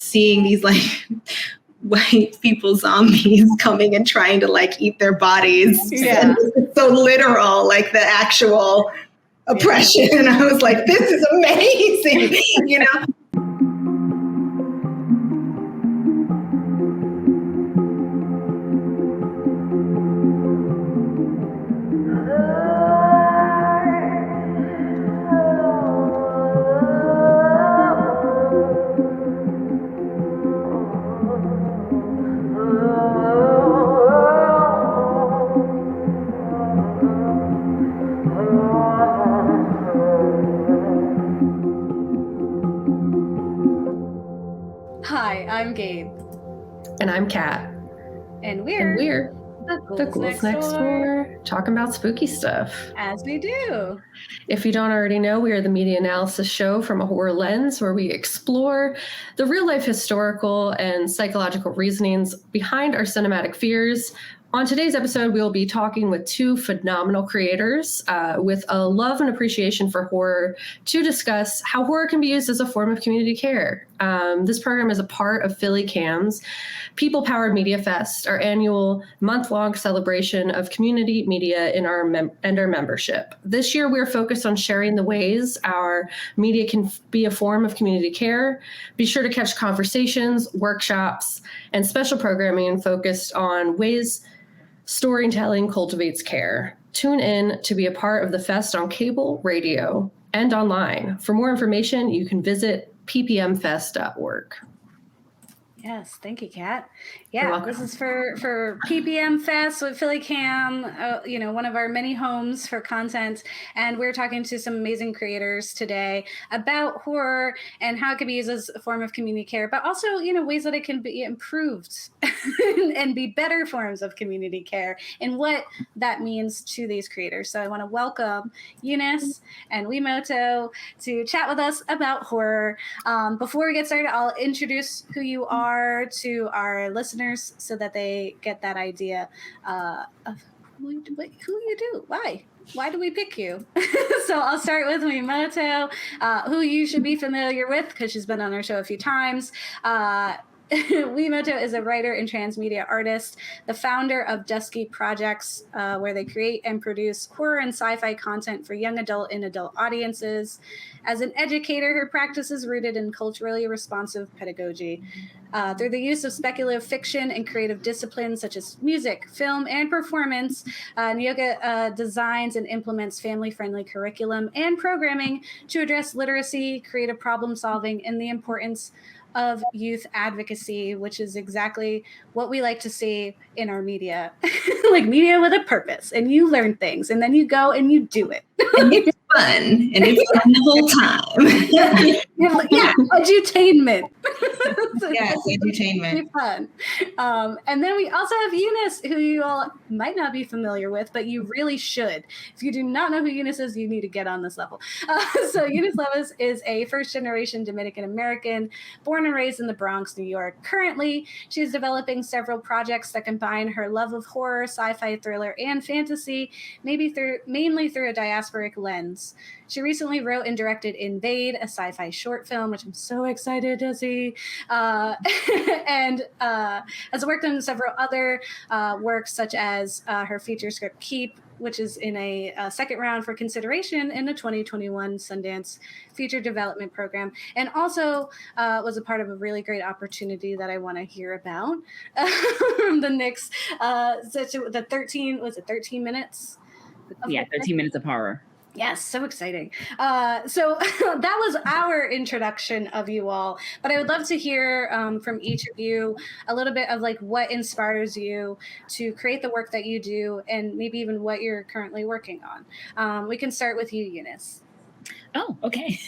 seeing these like white people zombies coming and trying to like eat their bodies. Yeah. It's so literal, like the actual oppression. And I was like, this is amazing, you know? Hi, I'm Gabe. And I'm Kat. And we're the Ghouls Next Door, talking about spooky stuff. As we do. If you don't already know, we are the media analysis show from a horror lens where we explore the real-life historical and psychological reasonings behind our cinematic fears. On today's episode, we'll be talking with two phenomenal creators with a love and appreciation for horror to discuss how horror can be used as a form of community care. This program is a part of PhillyCAM's People-Powered Media Fest, our annual month-long celebration of community media in our membership. This year, we're focused on sharing the ways our media can be a form of community care. Be sure to catch conversations, workshops, and special programming focused on ways storytelling cultivates care. Tune in to be a part of the fest on cable, radio, and online. For more information, you can visit ppmfest.org. Yes, thank you, Kat. Yeah, this is for PPM Fest with PhillyCAM, one of our many homes for content. And we're talking to some amazing creators today about horror and how it can be used as a form of community care, but also, ways that it can be improved and be better forms of community care and what that means to these creators. So I want to welcome Eunice and Wi-Moto to chat with us about horror. Before we get started, I'll introduce who you are to our listeners so that they get that idea of who you do. Why do we pick you? So I'll start with Wi-Moto, who you should be familiar with because she's been on our show a few times. Wi-Moto is a writer and transmedia artist, the founder of Dusky Projects, where they create and produce horror and sci-fi content for young adult and adult audiences. As an educator, her practice is rooted in culturally responsive pedagogy. Through the use of speculative fiction and creative disciplines such as music, film, and performance, Nyoka designs and implements family-friendly curriculum and programming to address literacy, creative problem solving, and the importance of youth advocacy, which is exactly what we like to see in our media, like media with a purpose, and you learn things, and then you go and you do it. And it's fun, the whole time. Yeah, edutainment. Yes, edutainment. It's fun. And then we also have Eunice, who you all might not be familiar with, but you really should. If you do not know who Eunice is, you need to get on this level. So Eunice Levis is a first-generation Dominican-American, born and raised in the Bronx, New York. Currently, she's developing several projects that combine her love of horror, sci-fi, thriller, and fantasy, mainly through a diasporic lens. She recently wrote and directed InVade, a sci-fi short film, which I'm so excited to see, and has worked on several other works, such as her feature script Keep, which is in a second round for consideration in the 2021 Sundance Feature Development Program, and also was a part of a really great opportunity that I want to hear about from the Knicks. The 13 minutes? Yeah, 13 minutes of horror. Yes, so exciting. So that was our introduction of you all, but I would love to hear from each of you a little bit of like what inspires you to create the work that you do and maybe even what you're currently working on. We can start with you, Eunice. Oh, okay.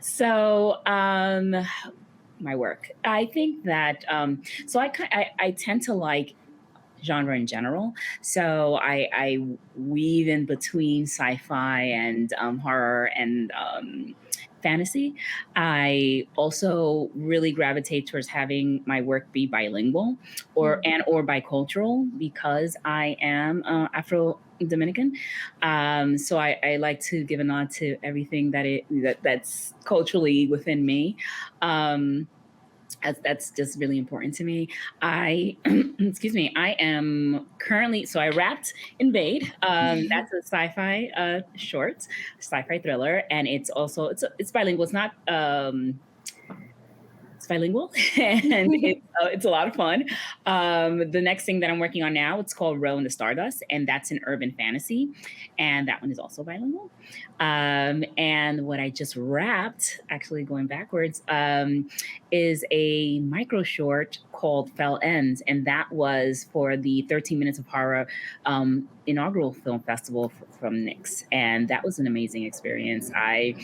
So my work, I think that, so I tend to like genre in general. So I weave in between sci-fi and horror and fantasy. I also really gravitate towards having my work be bilingual or bicultural because I am Afro-Dominican. So I like to give a nod to everything that's culturally within me. That's just really important to me. Excuse me, I am currently, so I wrapped InVade. That's a sci-fi short, sci-fi thriller, and it's also, it's bilingual. It's not, it's bilingual, and it's a lot of fun. The next thing that I'm working on now, it's called Row in the Stardust, and that's an urban fantasy, and that one is also bilingual. And what I just wrapped, actually going backwards, is a micro short called Fell Ends, and that was for the 13 Minutes of Horror inaugural film festival from Nyx, and that was an amazing experience. It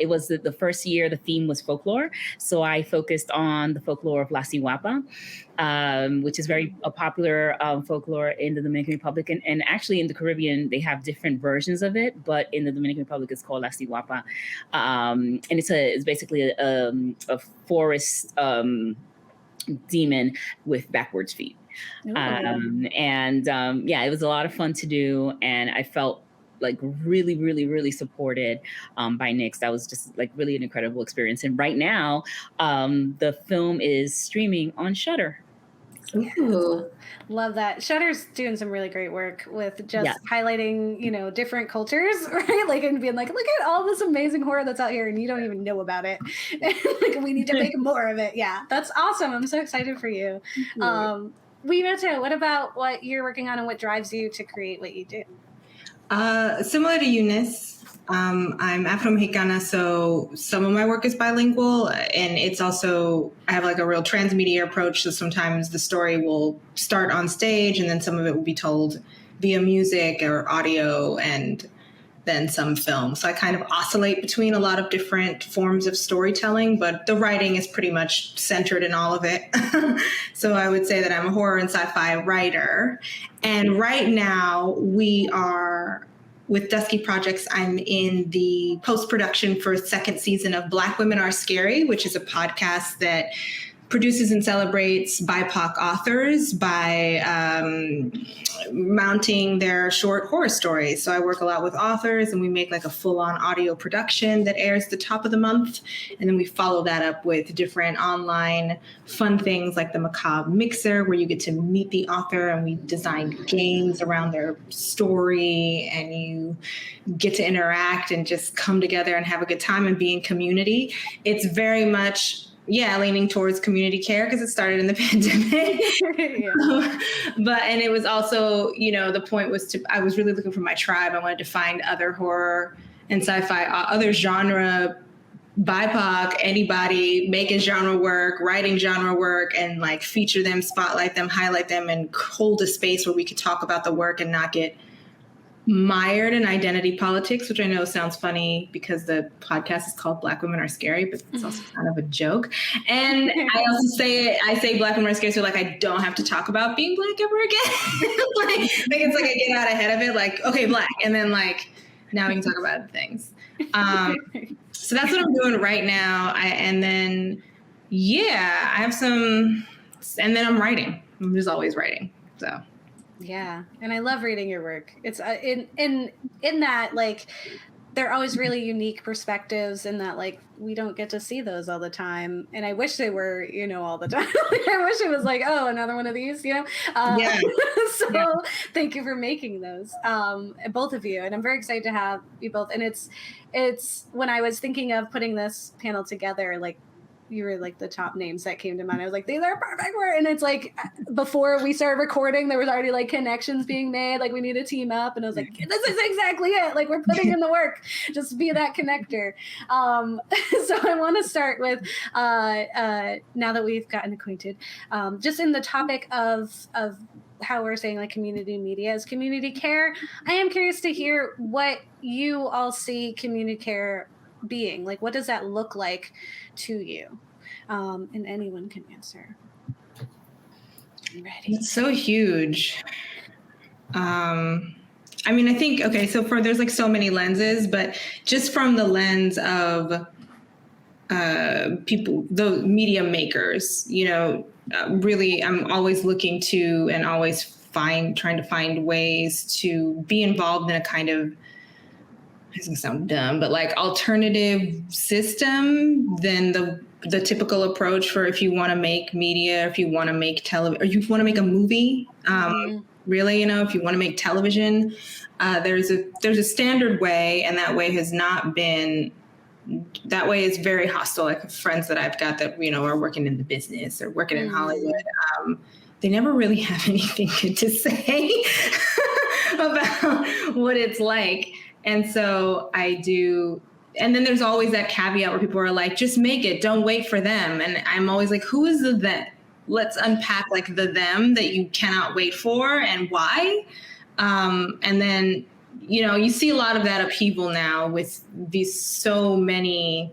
was the first year. The theme was folklore, so I focused on the folklore of La Sihuapa, which is very popular folklore in the Dominican Republic, and actually in the Caribbean they have different versions of it, but in the Dominican Republic it's called La Sihuapa, and it's basically a forest demon with backwards feet. It was a lot of fun to do, and I felt like really, really, really supported by Nyx. That was just like really an incredible experience. And right now, the film is streaming on Shudder. Ooh. Love that. Shudder's doing some really great work with just highlighting, different cultures, right? Like, and being like, look at all this amazing horror that's out here and you don't even know about it. Like, we need to make more of it. Yeah, that's awesome. I'm so excited for you. Wi-Moto, what about what you're working on and what drives you to create what you do? Similar to Eunice, I'm Afro-Mexicana, so some of my work is bilingual, and it's also, I have like a real transmedia approach, so sometimes the story will start on stage and then some of it will be told via music or audio and then some film. So I kind of oscillate between a lot of different forms of storytelling, but the writing is pretty much centered in all of it. So I would say that I'm a horror and sci-fi writer. And right now we are, with Dusky Projects, I'm in the post-production for second season of Black Women Are Scary, which is a podcast that produces and celebrates BIPOC authors by mounting their short horror stories. So I work a lot with authors, and we make like a full-on audio production that airs the top of the month. And then we follow that up with different online fun things like the Macabre Mixer, where you get to meet the author and we design games around their story, and you get to interact and just come together and have a good time and be in community. It's very much leaning towards community care because it started in the pandemic. And it was also, the point was I was really looking for my tribe. I wanted to find other horror and sci-fi, other genre, BIPOC, anybody making genre work, writing genre work, and like feature them, spotlight them, highlight them, and hold a space where we could talk about the work and not get mired in identity politics, which I know sounds funny because the podcast is called Black Women Are Scary, but it's also kind of a joke. And I also say Black Women Are Scary, so like I don't have to talk about being Black ever again. like it's like I get out ahead of it, like, okay, Black, and then like now we can talk about other things. So that's what I'm doing right now. I have some, and then I'm writing. I'm just always writing. So. Yeah. And I love reading your work. It's in that, like, they're always really unique perspectives, and that like we don't get to see those all the time. And I wish they were, all the time. I wish it was like, oh, another one of these, So thank you for making those, both of you. And I'm very excited to have you both. And it's when I was thinking of putting this panel together, like, you were like the top names that came to mind. I was like, these are perfect. And it's like, before we started recording, there was already like connections being made. Like, we need to team up. And I was like, this is exactly it. Like, we're putting in the work. Just be that connector. So I want to start with, now that we've gotten acquainted, just in the topic of how we're saying like community media is community care. I am curious to hear what you all see community care being. Like, what does that look like to you? And anyone can answer. I'm ready. It's so huge. I think, okay, so there's like so many lenses, but just from the lens of people, the media makers, really I'm always looking to and always trying to find ways to be involved in a kind of, it's gonna sound dumb, but like alternative system than the the typical approach for if you want to make media, if you want to make television, or you want to make a movie. Really, if you want to make television, there's a standard way, and that way has not been. That way is very hostile. Like friends that I've got that are working in the business or working in Hollywood. They never really have anything good to say about what it's like. And so I do. And then there's always that caveat where people are like, just make it, don't wait for them. And I'm always like, who is the them? Let's unpack like the them that you cannot wait for and why. And then, you see a lot of that upheaval now with these so many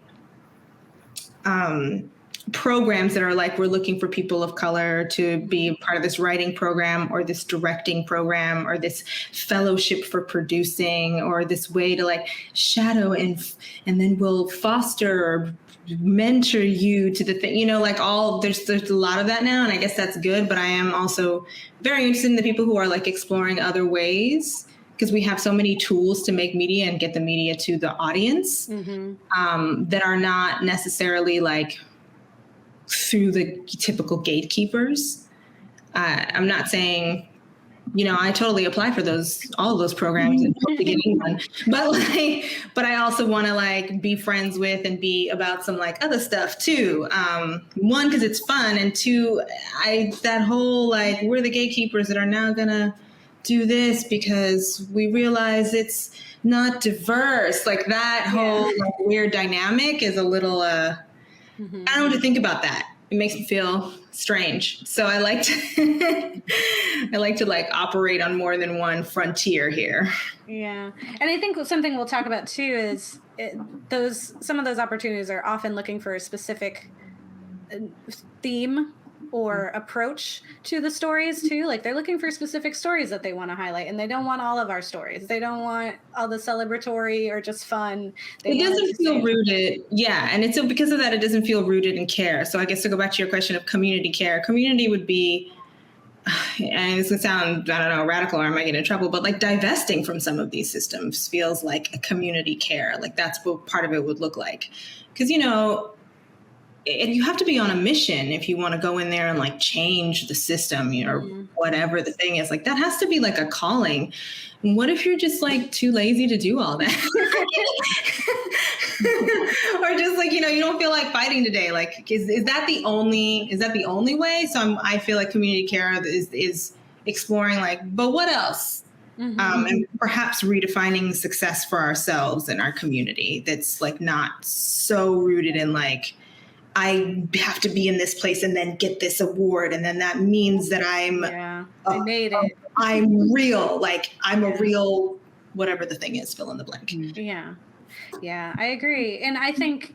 programs that are like, we're looking for people of color to be part of this writing program or this directing program or this fellowship for producing or this way to like shadow and then we'll foster or mentor you to the thing, like there's a lot of that now. And I guess that's good. But I am also very interested in the people who are like exploring other ways, because we have so many tools to make media and get the media to the audience that are not necessarily like through the typical gatekeepers. I'm not saying, I totally apply for all of those programs and hope to get in one. But I also want to like be friends with and be about some like other stuff too. One, because it's fun, and two, that whole like we're the gatekeepers that are now gonna do this because we realize it's not diverse. Like that whole like, weird dynamic is a little. I don't know what to think about that. It makes me feel strange. So I like to like operate on more than one frontier here. Yeah. And I think something we'll talk about too is some of those opportunities are often looking for a specific theme or approach to the stories too. Like they're looking for specific stories that they want to highlight, and they don't want all of our stories. They don't want all the celebratory or just fun. It doesn't feel rooted. Yeah. And it's because of that, it doesn't feel rooted in care. So I guess to go back to your question of community care, community would be, and it's going to sound, I don't know, radical, or I might get in trouble, but like divesting from some of these systems feels like a community care. Like that's what part of it would look like. Because, you have to be on a mission if you want to go in there and like change the system, or whatever the thing is. Like that has to be like a calling. And what if you're just like too lazy to do all that? Or just like, you don't feel like fighting today. Like, is that the only way? So I feel like community care is exploring like, but what else? And perhaps redefining success for ourselves and our community. That's like not so rooted in like, I have to be in this place and then get this award. And then that means that I made it. I'm real. Like I'm a real, whatever the thing is, fill in the blank. Yeah. Yeah, I agree. And I think,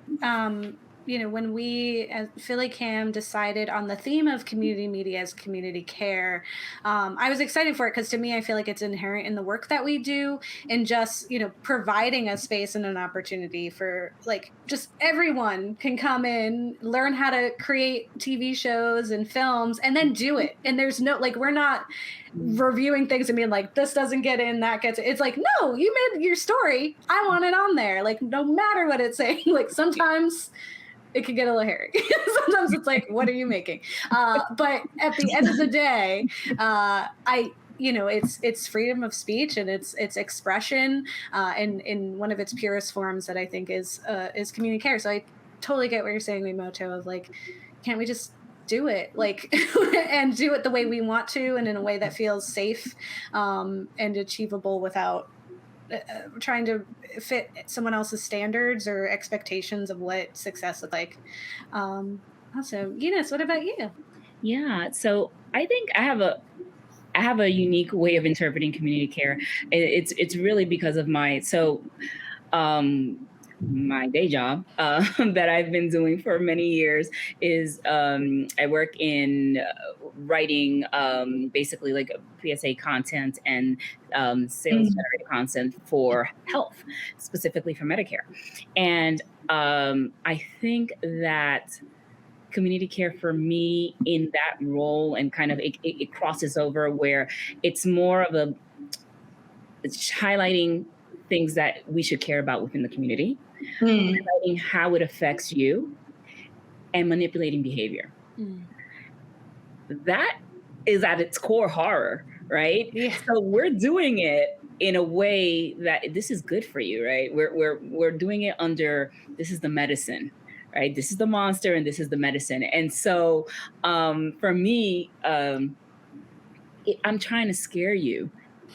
when we as PhillyCAM decided on the theme of community media as community care, I was excited for it because to me, I feel like it's inherent in the work that we do, and just, providing a space and an opportunity for like just everyone can come in, learn how to create TV shows and films, and then do it. And there's no, like, we're not reviewing things and being like, this doesn't get in, that gets in. It's like, no, you made your story. I want it on there. Like, no matter what it's saying, like sometimes it can get a little hairy. Sometimes it's like, what are you making? But at the end of the day, it's freedom of speech and it's expression in one of its purest forms that I think is community care. So I totally get what you're saying, Wi-Moto, of like, can't we just do it like and do it the way we want to and in a way that feels safe and achievable without trying to fit someone else's standards or expectations of what success look like. Awesome. Eunice, what about you? Yeah. So I think I have a unique way of interpreting community care. It's really because of my day job that I've been doing for many years is I work in writing basically like PSA content and sales generated content for health, specifically for Medicare. And I think that community care for me in that role and kind of it crosses over where it's more of it's highlighting things that we should care about within the community, highlighting how it affects you, and manipulating behavior. Mm. That is at its core horror, right? Yeah. So we're doing it in a way that this is good for you, right? We're doing it under, this is the medicine, right? This is the monster and this is the medicine. And so for me, I'm trying to scare you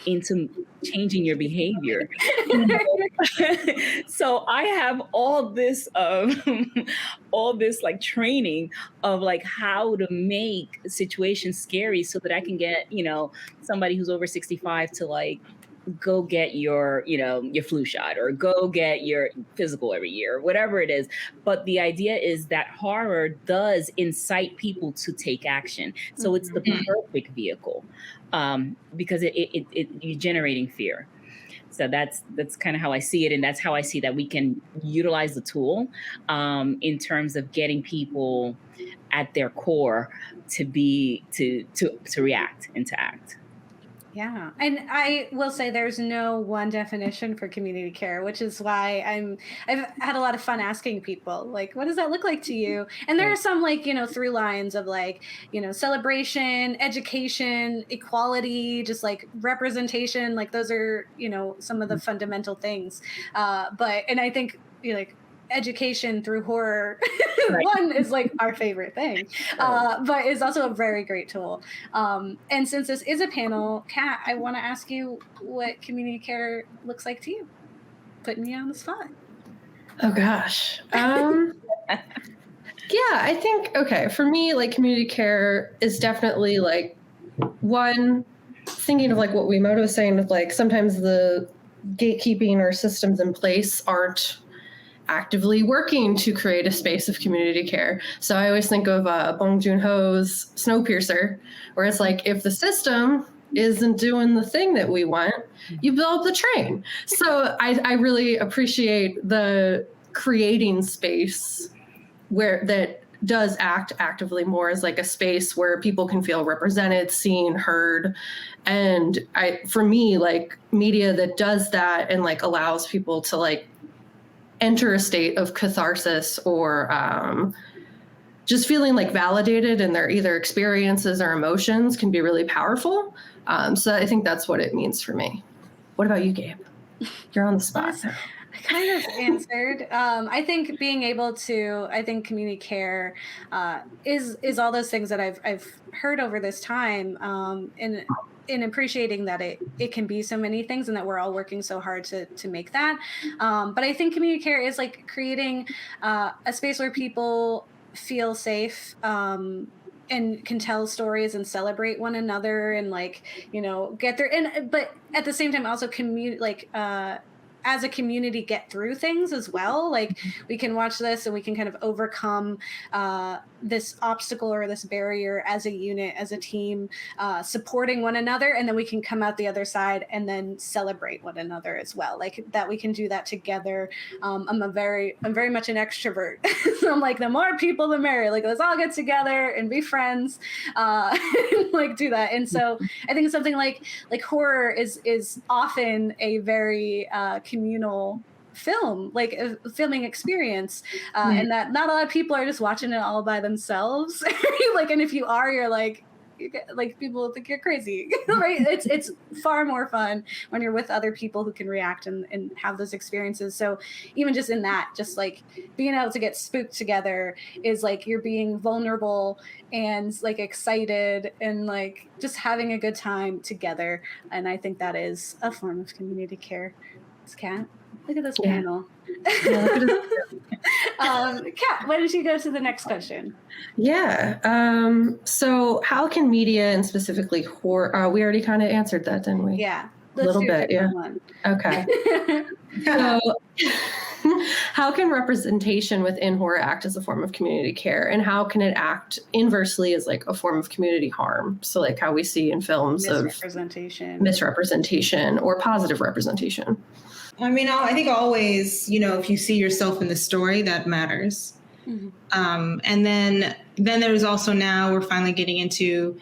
into changing your behavior. So I have all this like training of like how to make situations scary so that I can get, somebody who's over 65 to like go get your flu shot or go get your physical every year, whatever it is. But the idea is that horror does incite people to take action. So it's the perfect vehicle because you're generating fear. So that's kind of how I see it. And that's how I see that we can utilize the tool in terms of getting people at their core to react and to act. Yeah. And I will say there's no one definition for community care, which is why I've had a lot of fun asking people, like, what does that look like to you? And there are some like, through lines of like, celebration, education, equality, just like representation, like those are, some of the fundamental things. And I think like education through horror one is like our favorite thing, but is also a very great tool. And since this is a panel, Kat, I want to ask you what community care looks like to you. Putting me on the spot. Oh gosh. Yeah, I think, okay, for me, like community care is definitely like one, thinking of like what Wi-Moto was saying with like sometimes the gatekeeping or systems in place aren't actively working to create a space of community care. So I always think of Bong Joon-ho's Snowpiercer, where it's like, if the system isn't doing the thing that we want, you build the train. So I really appreciate the creating space where that does act actively more as like a space where people can feel represented, seen, heard. And for me, like media that does that and like allows people to like enter a state of catharsis or just feeling like validated in their either experiences or emotions can be really powerful. So I think that's what it means for me. What about you, Gabe? You're on the spot. I kind of answered. I think being able to, community care is all those things that I've heard over this time, in appreciating that it can be so many things and that we're all working so hard to make that. But I think community care is like creating a space where people feel safe and can tell stories and celebrate one another and like, get there. But at the same time, also as a community get through things as well. Like we can watch this and we can kind of overcome this obstacle or this barrier as a unit, as a team, supporting one another. And then we can come out the other side and then celebrate one another as well. Like that we can do that together. I'm very much an extrovert. So I'm like, the more people, the merrier. Like let's all get together and be friends, and like do that. And so I think something like horror is often a very communal film, like a filming experience, and that not a lot of people are just watching it all by themselves. Like, and if you are, you're like people think you're crazy, right? It's far more fun when you're with other people who can react and have those experiences. So even just in that, just like being able to get spooked together is like you're being vulnerable and like excited and like just having a good time together. And I think that is a form of community care. It's Kat. Look at this panel. Kat, why don't you go to the next question? Yeah. So how can media and specifically horror, we already kind of answered that, didn't we? Yeah. A little bit, yeah. One. Okay. So how can representation within horror act as a form of community care? And how can it act inversely as like a form of community harm? So like how we see in films of misrepresentation or positive representation. I mean, I think always, if you see yourself in the story, that matters. Mm-hmm. And then there's also now we're finally getting into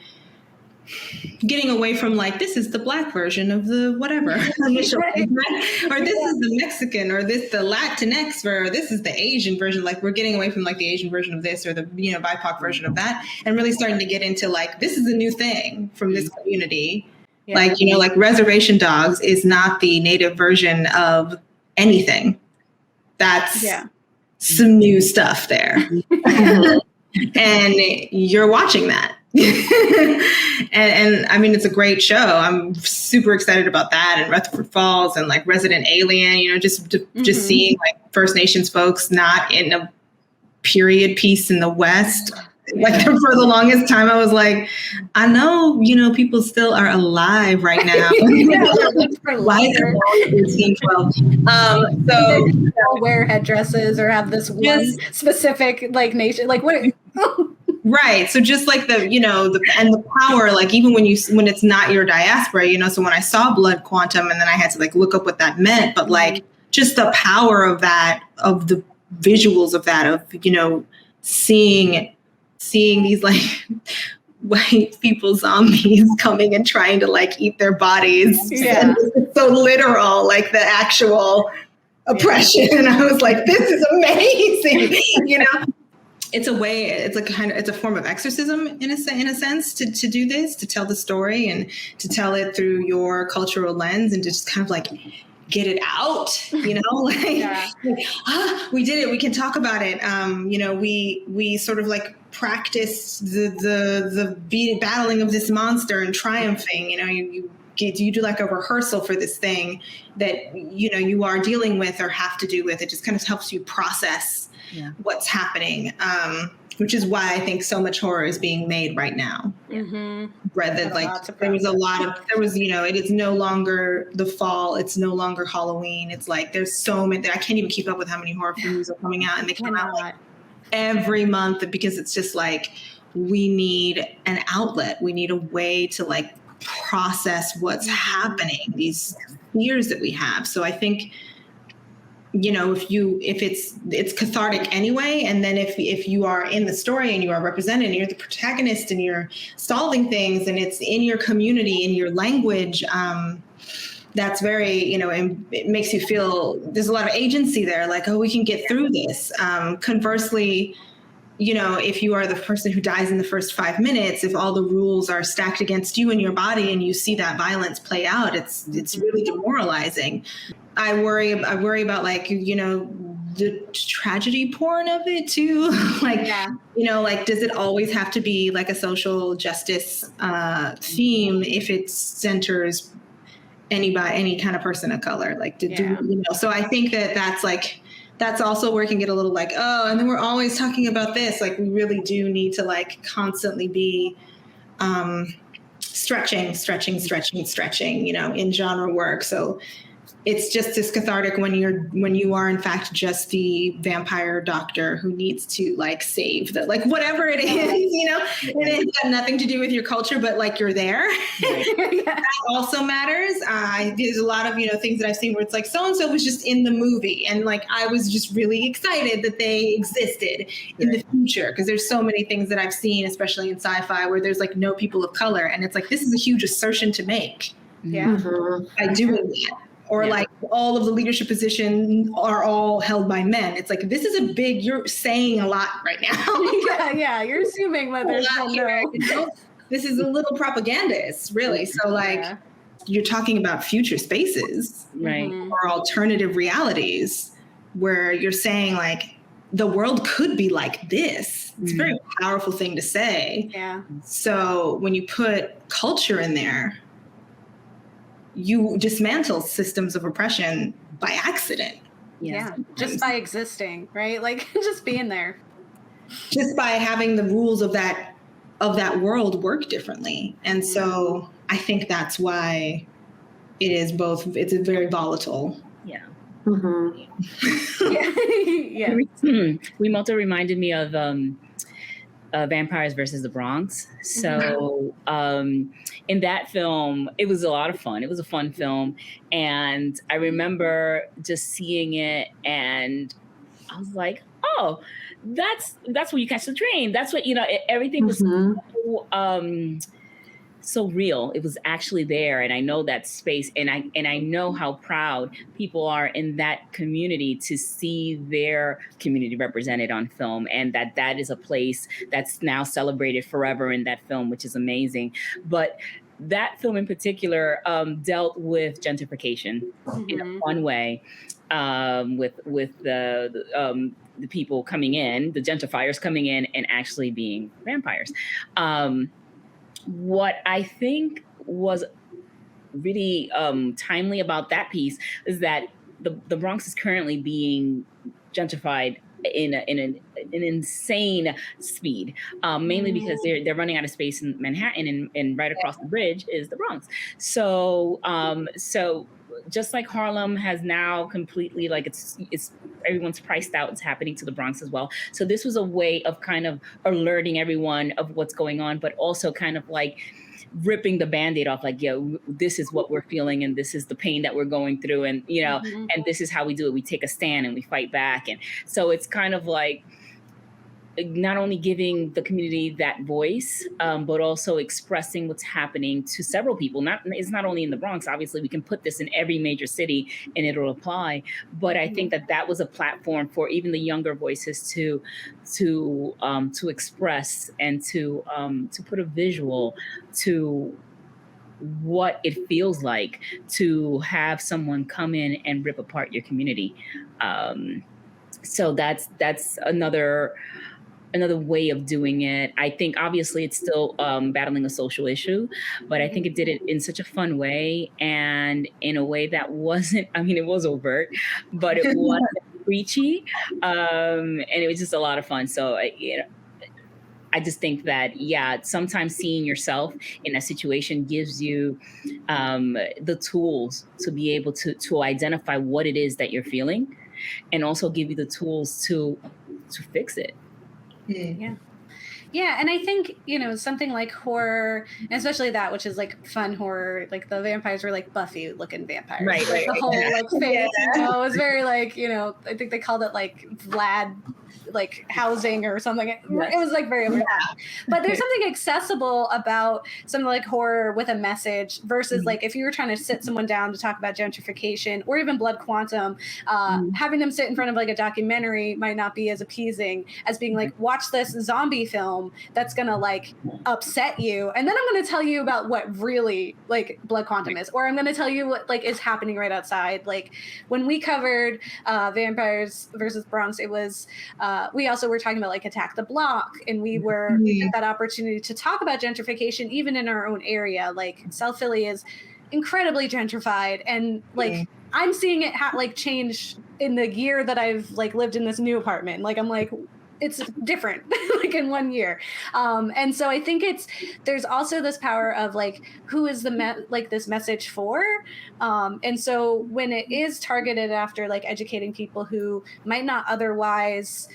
getting away from like, this is the Black version of the whatever initial right. Or this is the Mexican, or this the Latinx, or this is the Asian version. Like, we're getting away from like the Asian version of this, or the BIPOC version of that, and really starting to get into like, this is a new thing from this community. Yeah. Like, like reservation dogs is not the native version of anything. That's some new stuff there. And you're watching that. and I mean, it's a great show. I'm super excited about that, and Rutherford Falls, and like Resident Alien, just seeing like First Nations folks not in a period piece in the West. Like, for the longest time, I was like, I know, people still are alive right now. Why is it 1812? So they all wear headdresses or have this one specific like nation, like what? Right. So just like the the power, like even when it's not your diaspora, so when I saw Blood Quantum, and then I had to like look up what that meant, but like just the power of that, of the visuals of that, of, seeing these like white people zombies coming and trying to like eat their bodies. Yeah. It's so literal, like the actual oppression. And I was like, this is amazing, It's a way, it's a form of exorcism in a sense to do this, to tell the story and to tell it through your cultural lens, and to just kind of like get it out, we did it. We can talk about it. We sort of like practice the battling of this monster and triumphing. You do like a rehearsal for this thing that you are dealing with or have to do with. It just kind of helps you process what's happening, which is why I think so much horror is being made right now. Rather like it is no longer the fall. It's no longer Halloween. It's like there's so many. I can't even keep up with how many horror films are coming out, and they come out like every month, because it's just like, we need an outlet. We need a way to like process what's happening, these fears that we have. So I think, if it's cathartic anyway, and then if you are in the story and you are represented and you're the protagonist and you're solving things and it's in your community, in your language, that's very, it makes you feel there's a lot of agency there, like, oh, we can get through this. Conversely, if you are the person who dies in the first 5 minutes, if all the rules are stacked against you and your body and you see that violence play out, it's really demoralizing. I worry about like, the tragedy porn of it too. Like, like, does it always have to be like a social justice theme if it centers any kind of person of color? Like, so I think that's also where it can get a little like, oh, and then we're always talking about this. Like, we really do need to like constantly be stretching, in genre work. So it's just as cathartic when you are in fact just the vampire doctor who needs to like save the, like, whatever it is, and it's got nothing to do with your culture, but like you're there. That also matters. There's a lot of, things that I've seen where it's like, so-and-so was just in the movie. And like, I was just really excited that they existed in the future. Because there's so many things that I've seen, especially in sci-fi, where there's like no people of color. And it's like, this is a huge assertion to make. By doing that. Or like all of the leadership positions are all held by men. It's like, this is you're saying a lot right now. You're assuming that there's no. This is a little propagandist, really. So like, you're talking about future spaces, right? Or alternative realities where you're saying like, the world could be like this. It's a very powerful thing to say. Yeah. So when you put culture in there, you dismantle systems of oppression by accident. Just by existing, right? Like, just being there. Just by having the rules of that world work differently. And so I think that's why it's a very volatile. Yeah. Yeah. Wi-Moto reminded me of Vampires versus the Bronx. So in that film, it was a lot of fun. It was a fun film. And I remember just seeing it and I was like, oh, that's where you catch the train. That's what, everything was so, so real. It was actually there. And I know that space, and I know how proud people are in that community to see their community represented on film, and that is a place that's now celebrated forever in that film, which is amazing. But that film in particular dealt with gentrification in a fun way, with the people coming in, the gentrifiers coming in and actually being vampires. What I think was really timely about that piece is that the Bronx is currently being gentrified in an insane speed, mainly because they're running out of space in Manhattan, and right across the bridge is the Bronx. So just like Harlem has now completely, like, it's everyone's priced out, it's happening to the Bronx as well. So this was a way of kind of alerting everyone of what's going on, but also kind of like ripping the Band-Aid off, like, yo, this is what we're feeling, and this is the pain that we're going through, and and this is how we do it. We take a stand and we fight back. And so it's kind of like not only giving the community that voice, but also expressing what's happening to several people. It's not only in the Bronx. Obviously, we can put this in every major city and it'll apply. But I think that was a platform for even the younger voices to express and to put a visual to what it feels like to have someone come in and rip apart your community. So that's another way of doing it. I think obviously it's still battling a social issue, but I think it did it in such a fun way, and in a way that wasn't, I mean, it was overt, but it wasn't preachy. And it was just a lot of fun. So, I just think that, sometimes seeing yourself in a situation gives you the tools to be able to identify what it is that you're feeling, and also give you the tools to fix it. Yeah, and I think, something like horror, and especially that, which is like fun horror, like the vampires were like Buffy looking vampires. Right. The whole like face, it was very like, I think they called it like Vlad, like housing or something. It was like very over the top. But there's something accessible about something like horror with a message versus like if you were trying to sit someone down to talk about gentrification or even Blood Quantum, having them sit in front of like a documentary might not be as appeasing as being like, watch this zombie film that's gonna like upset you, and then I'm gonna tell you about what really like Blood Quantum is, or I'm gonna tell you what like is happening right outside. Like when we covered Vampires versus Bronx, it was we also were talking about like Attack the Block, and we had that opportunity to talk about gentrification even in our own area. Like South Philly is incredibly gentrified, and like I'm seeing it like change in the year that I've like lived in this new apartment. Like I'm like, it's different like in 1 year. And so I think there's also this power of like, who is this message for? And so when it is targeted after like educating people who might not otherwise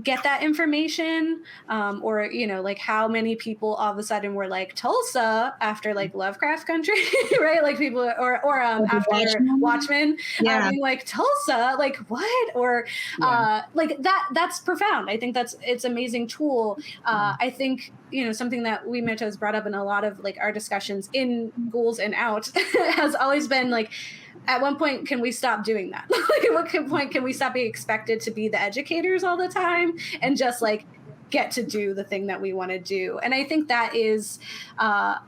get that information, or like how many people all of a sudden were like Tulsa after like Lovecraft Country, right? Like people or after Watchmen, being like Tulsa, like what? Or like that's profound. I think it's an amazing tool. I think something that Wi-Moto has brought up in a lot of like our discussions in Ghouls and Out has always been like, at one point, can we stop doing that? Like, at what point can we stop being expected to be the educators all the time and just like get to do the thing that we want to do? And I think that is a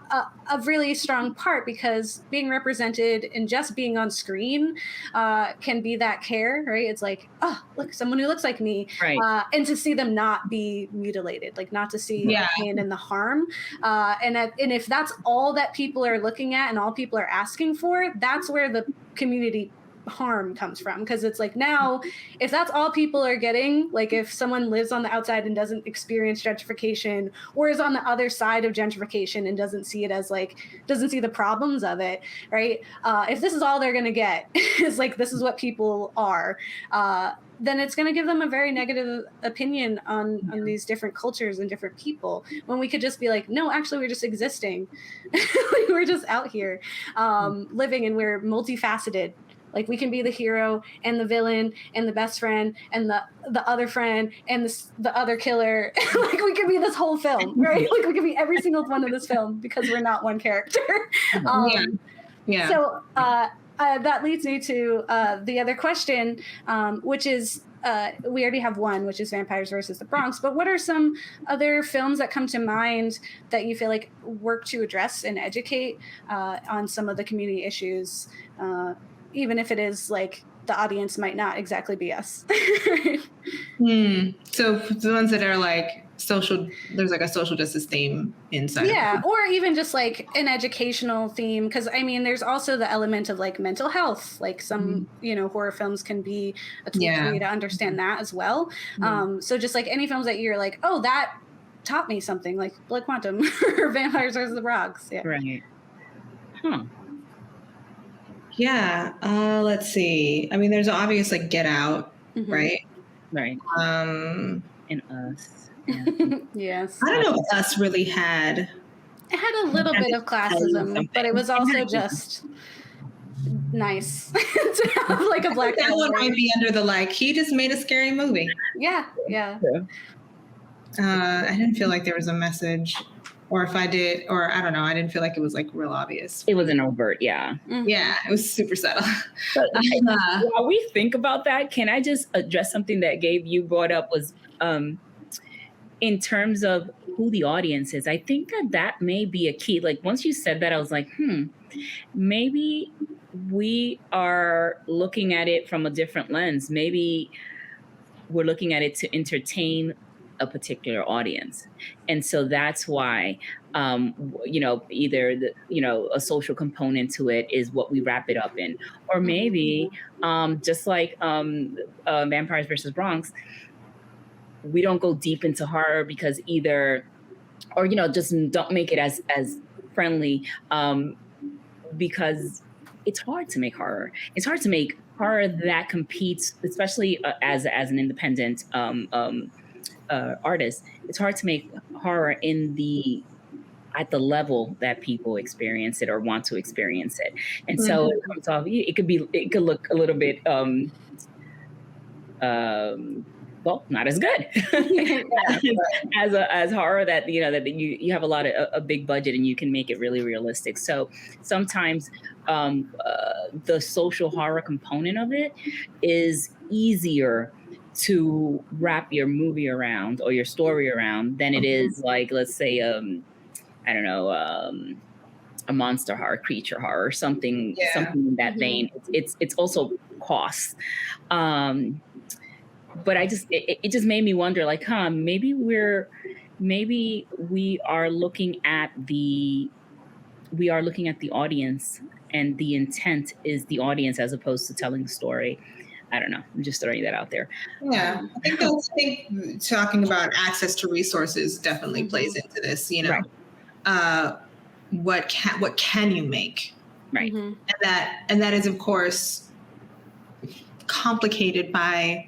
really strong part, because being represented and just being on screen can be that care, right? It's like, oh, look, someone who looks like me, right. And to see them not be mutilated, like not to see the pain and the harm. And if that's all that people are looking at and all people are asking for, that's where the community harm comes from. Because it's like, now if that's all people are getting, like if someone lives on the outside and doesn't experience gentrification, or is on the other side of gentrification and doesn't see it as like, doesn't see the problems of it, right? If this is all they're going to get is like, this is what people are, then it's going to give them a very negative opinion on these different cultures and different people, when we could just be like, no, actually we're just existing. Like, we're just out here living, and we're multifaceted. Like we can be the hero and the villain and the best friend and the other friend and the other killer. Like we could be this whole film, right? Like we could be every single one of this film because we're not one character. Yeah. So that leads me to the other question, which is, we already have one, which is Vampires versus the Bronx. But what are some other films that come to mind that you feel like work to address and educate on some of the community issues, even if it is like the audience might not exactly be us? So the ones that are like there's like a social justice theme inside. Yeah, or even just like an educational theme, because I mean there's also the element of like mental health, like some horror films can be a tool for you to understand that as well. So just like any films that you're like, oh, that taught me something, like Blood Quantum or Vampires versus the Bronx. Right. Let's see. I mean, there's obvious like Get Out, right? And Us. Yes. I don't know if Us really had. It had a little bit of classism, but it was also just nice to have like a black. That one might be under the like, he just made a scary movie. Yeah. I didn't feel like there was a message, or if I did, or I don't know, I didn't feel like it was like real obvious. It wasn't overt, yeah. Yeah, it was super subtle. But while we think about that, can I just address something that Gabe, you brought up was in terms of who the audience is. I think that may be a key. Like once you said that, I was like, maybe we are looking at it from a different lens. Maybe we're looking at it to entertain a particular audience. And so that's why, either a social component to it is what we wrap it up in. Or maybe just like Vampires versus Bronx, we don't go deep into horror because just don't make it as friendly because it's hard to make horror. It's hard to make horror that competes, especially as an independent artist. It's hard to make horror at the level that people experience it or want to experience it. And so it comes off, it could look a little bit not as good as horror that you have a lot of a big budget and you can make it really realistic. So sometimes the social horror component of it is easier to wrap your movie around or your story around than it is like, let's say I don't know, a monster horror, creature horror, something in that vein. It's also cost. But it just made me wonder, like, maybe we are looking at the audience, and the intent is the audience as opposed to telling the story. I don't know. I'm just throwing that out there. Yeah, I think talking about access to resources definitely plays into this. Right. What can you make? Right. And that is of course complicated by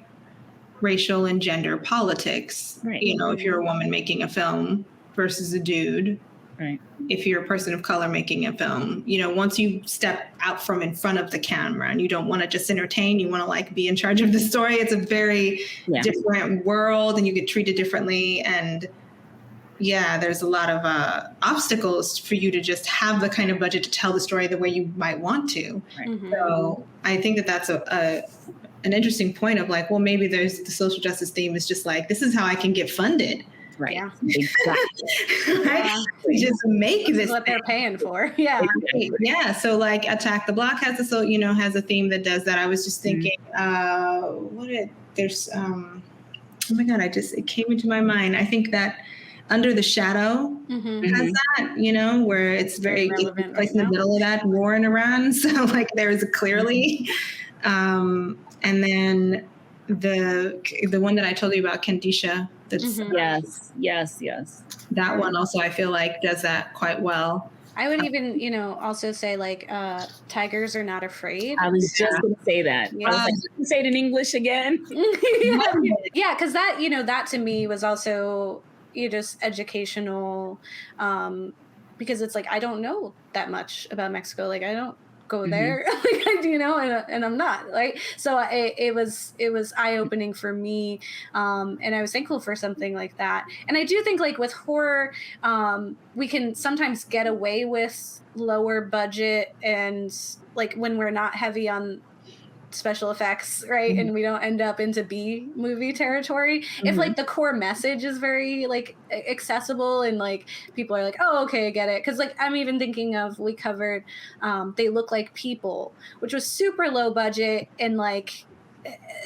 racial and gender politics. Right. If you're a woman making a film versus a dude. Right. If you're a person of color making a film, once you step out from in front of the camera and you don't want to just entertain, you want to like be in charge of the story. It's a very different world and you get treated differently. And there's a lot of obstacles for you to just have the kind of budget to tell the story the way you might want to. Right. So I think that's an interesting point of like, well, maybe there's the social justice theme is just like, this is how I can get funded. Right. Yeah. Exactly. Right? Just make this what they're paying for. Yeah. Yeah. So like Attack the Block has has a theme that does that. I was just thinking, oh my God, it came into my mind. I think that Under the Shadow has that, where it's very relevant, in the middle of that war in Iran. So like there's clearly, and then the one that I told you about, Kandisha. That's Yes. That one also I feel like does that quite well. I would even, also say like Tigers Are Not Afraid. I was just going to say that. Yeah. I was like, say it in English again. Yeah, because that, that to me was also just educational, because it's like I don't know that much about Mexico. Like I don't go there, and I'm not, like, so it was eye-opening for me, and I was thankful for something like that. And I do think, like, with horror, we can sometimes get away with lower budget, and like when we're not heavy on special effects, right? And we don't end up into B movie territory. If like the core message is very like accessible and like people are like, oh, okay, I get it. Because like I'm even thinking of, we covered They Look Like People, which was super low budget and like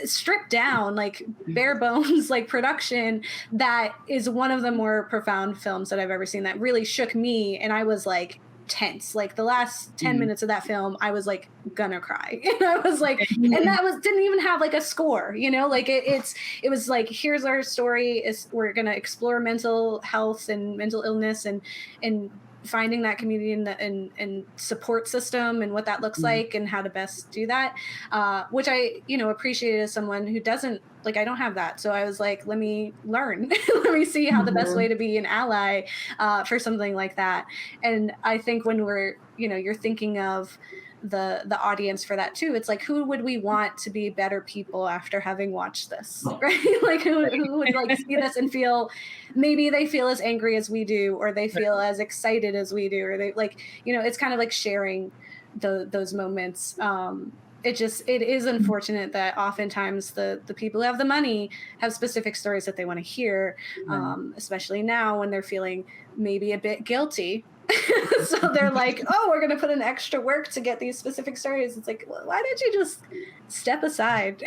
stripped down, like bare bones, like production. That is one of the more profound films that I've ever seen, that really shook me, and I was like tense. Like the last 10 minutes of that film, I was like gonna cry. And I was like, and that was didn't even have like a score, like it was like, here's our story, is we're gonna explore mental health and mental illness and finding that community and support system and what that looks like and how to best do that, which I appreciated as someone who doesn't, like, I don't have that. So I was like, let me learn. Let me see how the best way to be an ally for something like that. And I think when we're, you're thinking of the audience for that too, it's like, who would we want to be better people after having watched this, right? Like who would like see this and feel, maybe they feel as angry as we do, or they feel as excited as we do, or they like, it's kind of like sharing those moments. It is unfortunate that oftentimes the people who have the money have specific stories that they want to hear, especially now when they're feeling maybe a bit guilty. So they're like, oh, we're going to put in extra work to get these specific stories. It's like, well, why don't you just step aside?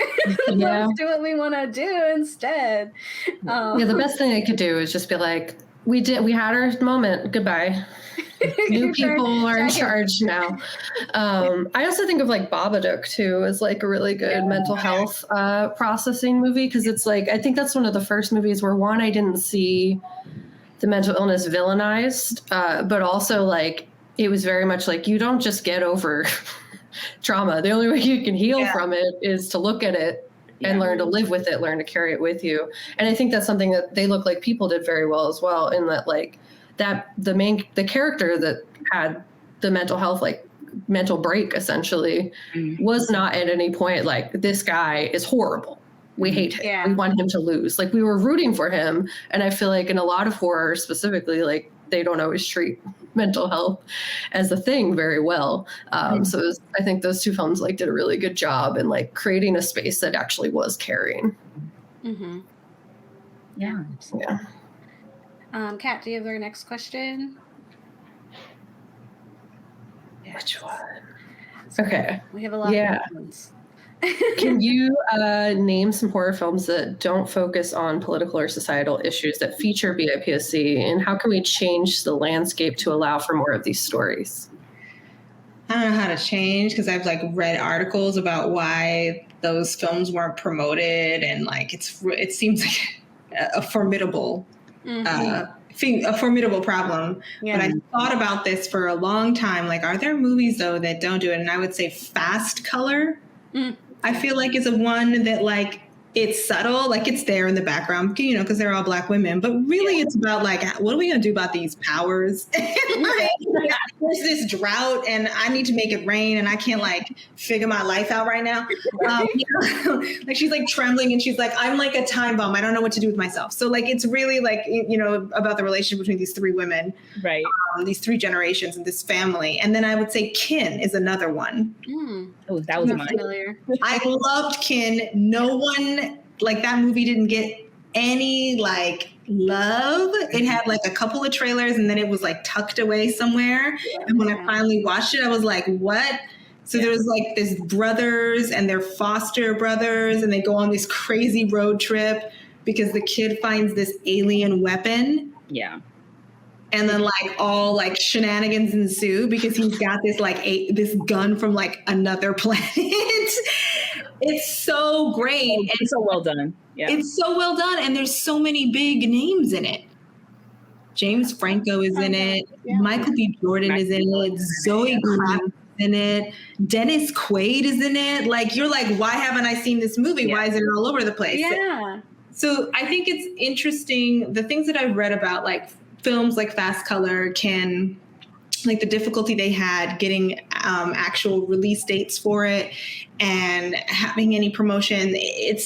Let's do what we want to do instead. The best thing they could do is just be like, we had our moment, goodbye. New people are in charge now. I also think of like Babadook too as like a really good mental health processing movie, because it's like, I think that's one of the first movies where, one, I didn't see the mental illness villainized, but also like it was very much like, you don't just get over trauma. The only way you can heal from it is to look at it and learn to live with it, learn to carry it with you. And I think that's something that They Look Like People did very well as well, in that like that the character that had the mental health, like mental break essentially, was not at any point like, this guy is horrible, we hate him, we want him to lose. Like, we were rooting for him. And I feel like in a lot of horror specifically, like they don't always treat mental health as a thing very well. So I think those two films like did a really good job in like creating a space that actually was caring. Yeah. Kat, do you have our next question? Which one? Okay. We have a lot of ones. Can you name some horror films that don't focus on political or societal issues that feature BIPOC, and how can we change the landscape to allow for more of these stories? I don't know how to change, because I've like read articles about why those films weren't promoted, and like it seems like a formidable a formidable problem. But I thought about this for a long time. Like, are there movies though that don't do it? And I would say Fast Color. I feel like it's a one that like, it's subtle, like it's there in the background, because they're all Black women, but really it's about like, what are we going to do about these powers? Like, there's this drought and I need to make it rain and I can't like figure my life out right now. Like she's like trembling and she's like, I'm like a time bomb. I don't know what to do with myself. So like, it's really like, about the relationship between these three women, right? These three generations and this family. And then I would say Kin is another one. Oh, that was familiar. I loved Kin. No one, like, that movie didn't get any like love. It had like a couple of trailers and then it was like tucked away somewhere. And when I finally watched it, I was like, what? So there was like this brothers and their foster brothers, and they go on this crazy road trip because the kid finds this alien weapon. And then like all like shenanigans ensue because he's got this like this gun from like another planet. It's so great. It's so well done. It's so well done. And there's so many big names in it. James Franco is in it. Michael B. Jordan is in it. Zoe Kravitz is in it. Dennis Quaid is in it. Like, you're like, why haven't I seen this movie? Why is it all over the place? So I think it's interesting. The things that I've read about like films like Fast Color, Kin, like the difficulty they had getting actual release dates for it and having any promotion. It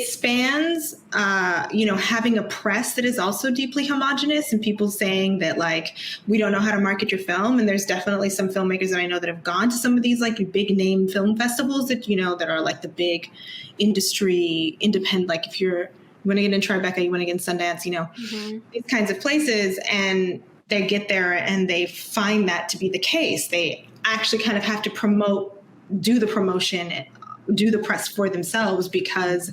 spans, having a press that is also deeply homogenous and people saying that like, we don't know how to market your film. And there's definitely some filmmakers that I know that have gone to some of these like big name film festivals that, that are like the big industry independent, like if you want to get in Tribeca, you want to get in Sundance, these kinds of places. And they get there and they find that to be the case. They actually kind of have to do the promotion, do the press for themselves because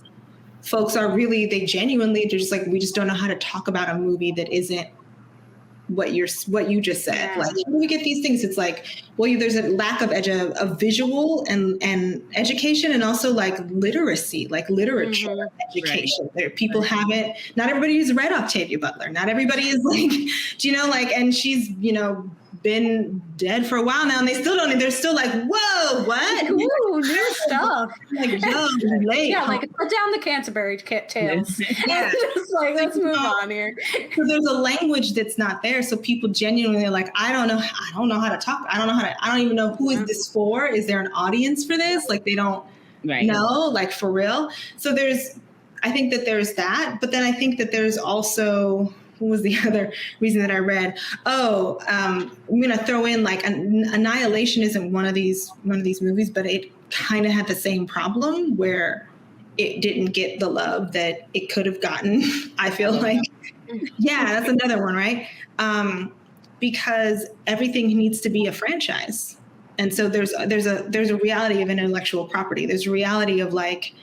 folks are really, they're just like, we just don't know how to talk about a movie that isn't what you just said. Yeah. Like, how do we get these things? It's like, well, there's a lack of visual and education, and also like literacy, like literature education. Right. There, people haven't. Not everybody has read Octavia Butler. Not everybody is like, and she's been dead for a while now, and they still don't. They're still like, whoa, what? Ooh, new stuff. Like, yo, late. Yeah, like put down the Canterbury Tales. Yeah. Just like, let's move on here. So there's a language that's not there. So people genuinely are like, I don't know how to talk. I don't even know who is this for. Is there an audience for this? Like they don't know, like for real. So I think that there's that, but then I think that there's also, what was the other reason that I read? I'm going to throw in like Annihilation isn't one of these movies, but it kind of had the same problem where it didn't get the love that it could have gotten. I feel like, yeah, that's another one, right? Because everything needs to be a franchise. And so there's a reality of intellectual property. There's a reality of like,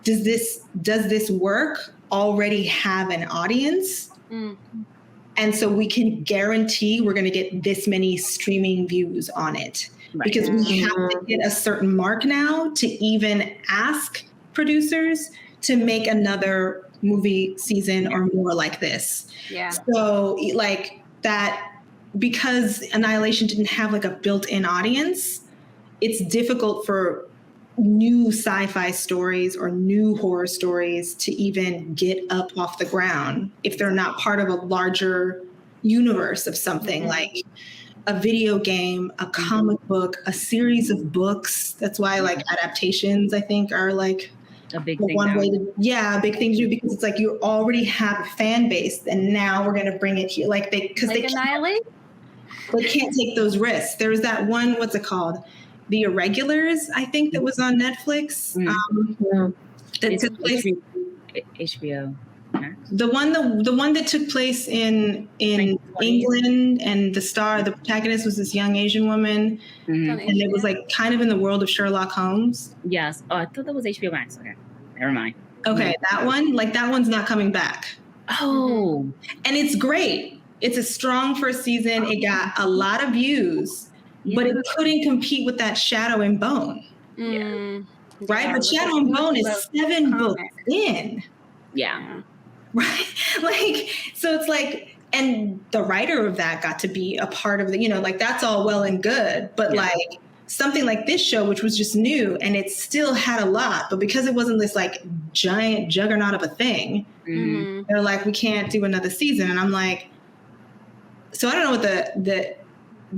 does this work already have an audience? And so we can guarantee we're going to get this many streaming views on it because we have to hit a certain mark now to even ask producers to make another movie season or more like this. Yeah. So like that, because Annihilation didn't have like a built-in audience, it's difficult for new sci-fi stories or new horror stories to even get up off the ground if they're not part of a larger universe of something like a video game, a comic book, a series of books. That's why like adaptations, I think, are like a big thing. A big thing to do, because it's like you already have a fan base and now we're going to bring it here. Like they Annihilate? They can't take those risks. There was that one, what's it called? The Irregulars, I think, that was on Netflix. That took place. HBO. The one that took place in England, and the protagonist was this young Asian woman, and it was like kind of in the world of Sherlock Holmes. Yes. Oh, I thought that was HBO Max. Okay, never mind. Okay, that one's not coming back. Oh, and it's great. It's a strong first season. It got a lot of views. But it couldn't compete with that Shadow and Bone. Right? Yeah, but Shadow and Bone is 7 books in. Yeah. Right? Like, so it's like, and the writer of that got to be a part of the, like that's all well and good. But like something like this show, which was just new and it still had a lot, but because it wasn't this like giant juggernaut of a thing, they're like, we can't do another season. And I'm like, so I don't know what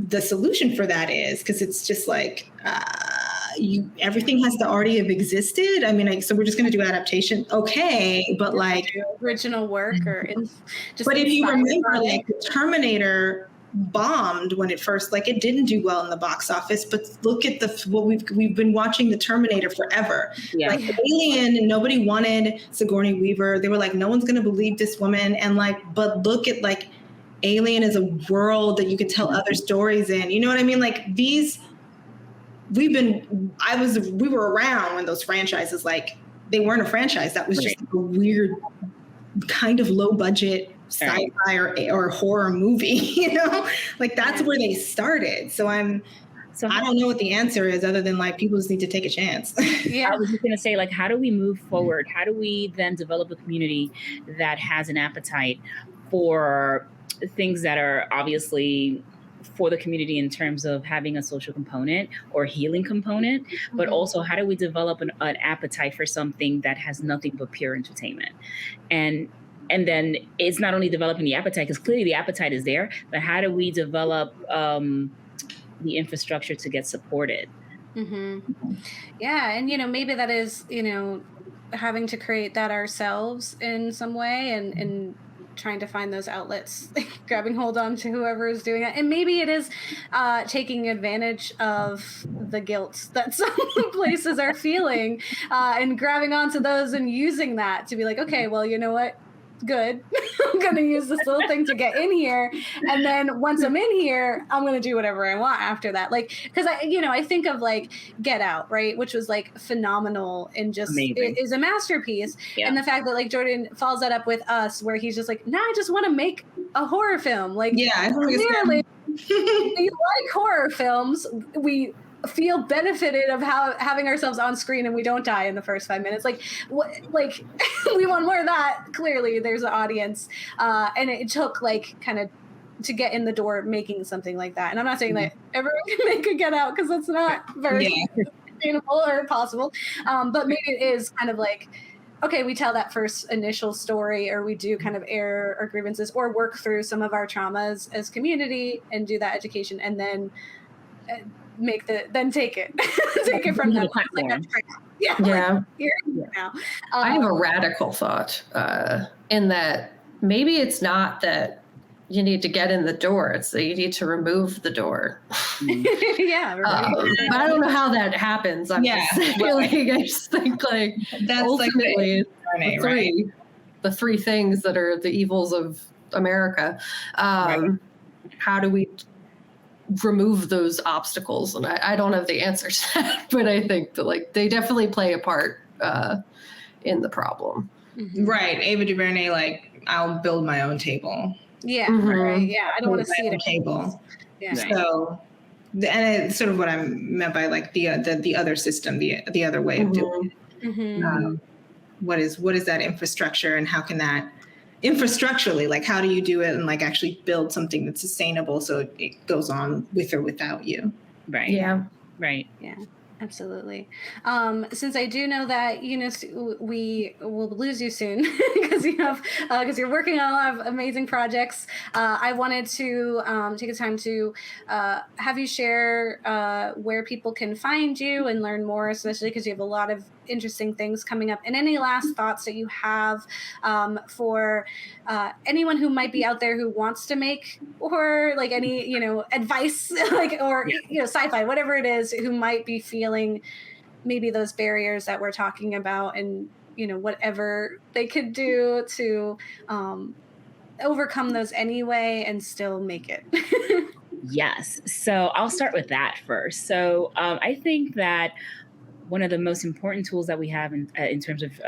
the solution for that is, because it's just like everything has to already have existed. I mean, so we're just going to do adaptation, okay? But like original work but if you remember, like the Terminator bombed when it first, like it didn't do well in the box office. But look at what we've been watching the Terminator forever. Yeah. Like Alien, and nobody wanted Sigourney Weaver. They were like, no one's going to believe this woman. And like, but look at like. Alien is a world that you could tell other stories in. You know what I mean? Like we were around when those franchises, like they weren't a franchise. That was just like a weird kind of low budget sci-fi or horror movie, like that's where they started. So I don't know what the answer is other than like people just need to take a chance. Yeah. I was just going to say, like, how do we move forward? How do we then develop a community that has an appetite for things that are obviously for the community in terms of having a social component or healing component, but also how do we develop an appetite for something that has nothing but pure entertainment? And and then it's not only developing the appetite, because clearly the appetite is there, but how do we develop the infrastructure to get supported? Yeah, and maybe that is having to create that ourselves in some way, and trying to find those outlets, grabbing hold on to whoever is doing it. And maybe it is taking advantage of the guilt that some places are feeling, and grabbing onto those and using that to be like, okay, well, you know what? Good. I'm going to use this little thing to get in here. And then once I'm in here, I'm going to do whatever I want after that. Like, because I think of like Get Out, right? Which was like phenomenal and just is a masterpiece. Yeah. And the fact that like Jordan follows that up with Us, where he's just like, no, I just want to make a horror film. Like, yeah, clearly we like horror films. We feel benefited of having ourselves on screen, and we don't die in the first 5 minutes. Like, like we want more of that. Clearly there's an audience, and it took like kind of to get in the door making something like that. And I'm not saying that everyone can make a Get Out, because that's not very sustainable or possible, but maybe it is kind of like, okay, we tell that first initial story, or we do kind of air our grievances or work through some of our traumas as community and do that education, and then take it from that platform. Like, here now. I have a radical thought in that maybe it's not that you need to get in the door; it's that you need to remove the door. But I don't know how that happens. I just think like that's ultimately like the three things that are the evils of America. How do we remove those obstacles? And I don't have the answer to that, but I think that like they definitely play a part in the problem. Right. Ava DuVernay, like, I'll build my own table. Yeah. Right. Yeah. I don't want to see it table. Yeah. So, and it's sort of what I meant by like the other system, the other way of doing it. What is that infrastructure, and how can that infrastructurally, like, how do you do it and like actually build something that's sustainable so it goes on with or without you? Right. Yeah. Right. Yeah. Absolutely. Since I do know that, Eunice, we will lose you soon because you're working on a lot of amazing projects. I wanted to take the time to have you share where people can find you and learn more, especially because you have a lot of interesting things coming up. And any last thoughts that you have for anyone who might be out there who wants to make, or like any advice, like, or sci-fi, whatever it is, who might be feeling maybe those barriers that we're talking about, and whatever they could do to overcome those anyway and still make it. Yes. So I'll start with that first. So I think that one of the most important tools that we have in terms of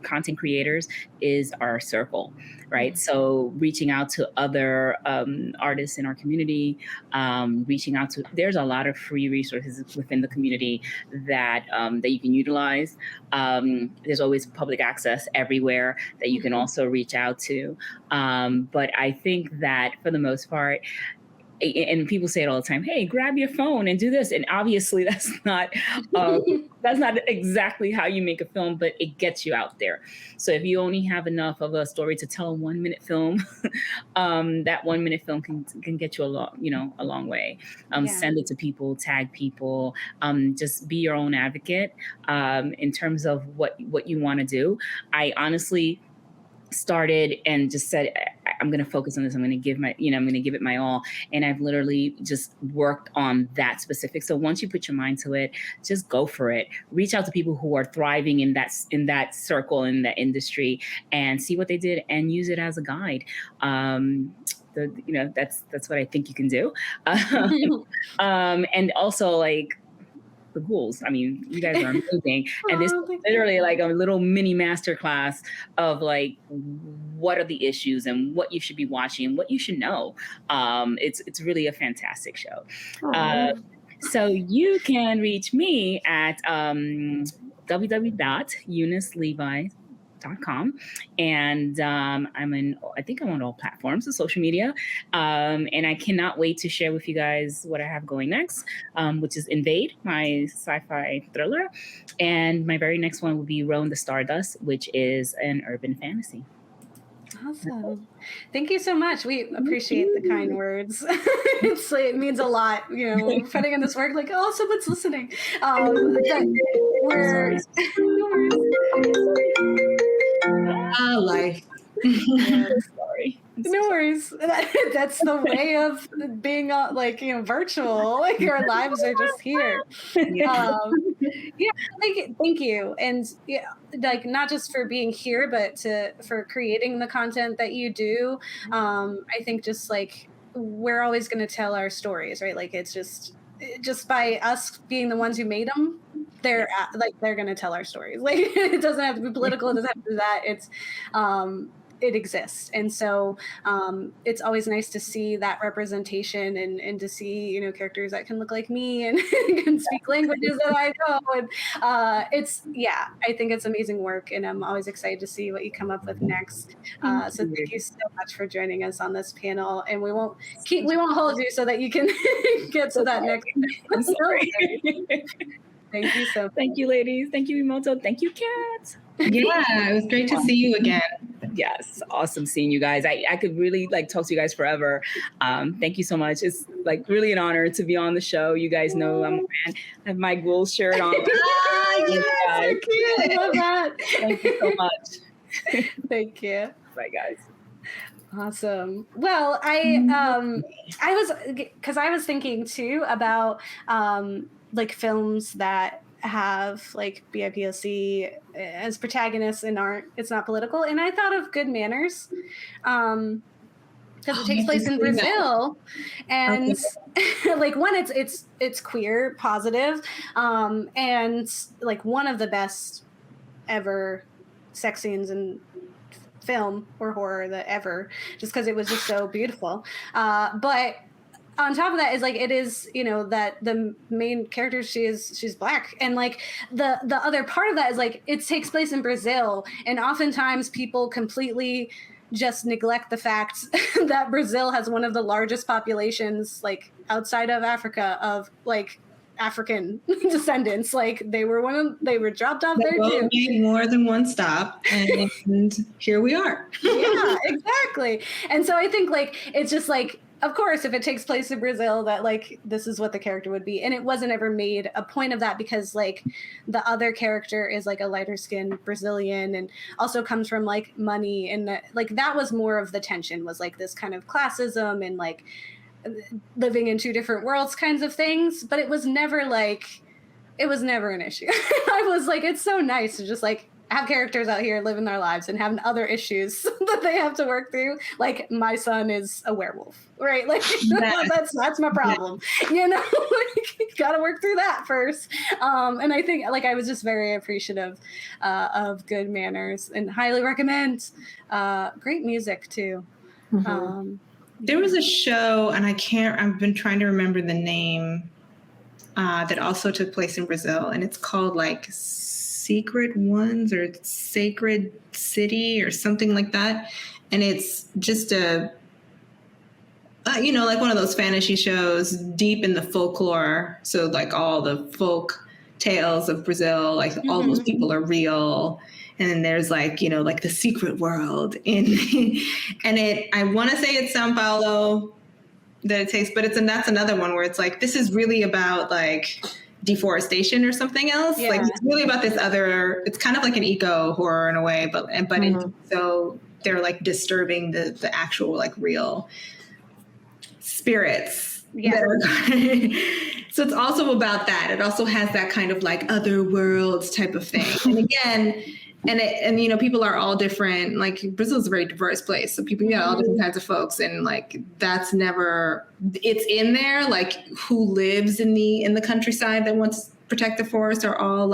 content creators is our circle, right? So reaching out to other artists in our community, there's a lot of free resources within the community that you can utilize. There's always public access everywhere that you can also reach out to. But I think that for the most part, and people say it all the time, hey, grab your phone and do this. And obviously that's not exactly how you make a film, but it gets you out there. So if you only have enough of a story to tell a 1 minute film, that 1 minute film can get you a long way. Send it to people, tag people, just be your own advocate in terms of what you want to do. I honestly started and just said, I'm going to focus on this. I'm going to give it my all. And I've literally just worked on that specific. So once you put your mind to it, just go for it. Reach out to people who are thriving in that circle, in that industry, and see what they did and use it as a guide. That's what I think you can do. And also, like, the Ghouls. I mean, you guys are amazing. And this is literally like a little mini masterclass of like, what are the issues and what you should be watching and what you should know. It's really a fantastic show. So you can reach me at www.eunicelevis.com. And I think I'm on all platforms of social media. And I cannot wait to share with you guys what I have going next, which is InVade, my sci-fi thriller. And my very next one will be Row in the Stardust, which is an urban fantasy. Awesome. Thank you so much. We appreciate the kind words. It's like, it means a lot, putting in this work, like, oh, someone's listening. We're Life. Yeah, sorry. No worries. That's the way of being virtual. Like our lives are just here. Yeah. Thank you. And not just for being here, but for creating the content that you do. I think just we're always going to tell our stories, right? Like it's just by us being the ones who made them, they're going to tell our stories. Like it doesn't have to be political. It doesn't have to be that. It's, it exists. And so it's always nice to see that representation and to see, characters that can look like me and can speak languages that I know. And I think it's amazing work, and I'm always excited to see what you come up with next. So thank you so much for joining us on this panel, and we won't hold you so that you can get to that next. I'm sorry. Thank you so much. Thank you, ladies. Thank you, Wi-Moto. Thank you, Kat. Yeah, it was great to see you again. Yes, awesome seeing you guys. I could really talk to you guys forever. Thank you so much. It's really an honor to be on the show. You guys know I have my Ghouls shirt on. Yes, I love that. Thank you so much. Thank you. Bye, guys. Awesome. Well, I was thinking too about films that have BIPOC as protagonists and it's not political, and I thought of Good Manners because it takes place in Brazil, and it's queer positive, and one of the best ever sex scenes in film or horror that ever, just because it was just so beautiful, but on top of that is it is that the main character, she's Black, and the other part of that is it takes place in Brazil, and oftentimes people completely just neglect the fact that Brazil has one of the largest populations outside of Africa of African descendants. They were dropped off there too. Made more than one stop, and here we are. Yeah, exactly. And so I think it's just of course, if it takes place in Brazil, that this is what the character would be. And it wasn't ever made a point of that because the other character is a lighter skinned Brazilian and also comes from money. And that was more of the tension, was this kind of classism and living in two different worlds kinds of things. But it was never it was never an issue. I was it's so nice to just have characters out here living their lives and having other issues that they have to work through. My son is a werewolf, right? That's my problem. Gotta work through that first. And I think I was just very appreciative of Good Manners and highly recommend. Great music too. Mm-hmm. There was a show, and I've been trying to remember the name, that also took place in Brazil, and it's called Secret Ones or Sacred City or something like that. And it's just a, one of those fantasy shows deep in the folklore. So all the folk tales of Brazil, all those people are real. And then there's the secret world in, and I want to say it's Sao Paulo that it takes, but that's another one where it's this is really about deforestation or something else. Yeah. It's really about this other, it's kind of like an eco horror in a way, but so they're disturbing the actual real spirits. Yeah. So it's also about that. It also has that kind of other worlds type of thing. And again, and people are all different. Brazil is a very diverse place, so people got all different kinds of folks, and that's never, it's in there. Who lives in the countryside that wants to protect the forest are all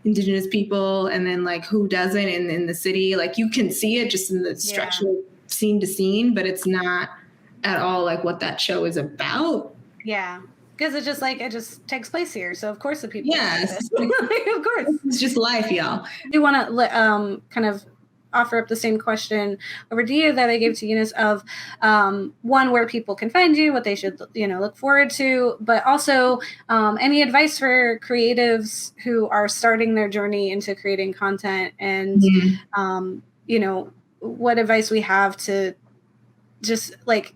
indigenous people, and then who doesn't in the city. You can see it just in the structure, scene to scene, but it's not at all what that show is about. Yeah. Because it's just it just takes place here. So of course the people. Yes. Of course. It's just life, y'all. I do want to kind of offer up the same question over to you that I gave to Eunice of one, where people can find you, what they should look forward to, but also any advice for creatives who are starting their journey into creating content and what advice we have to just like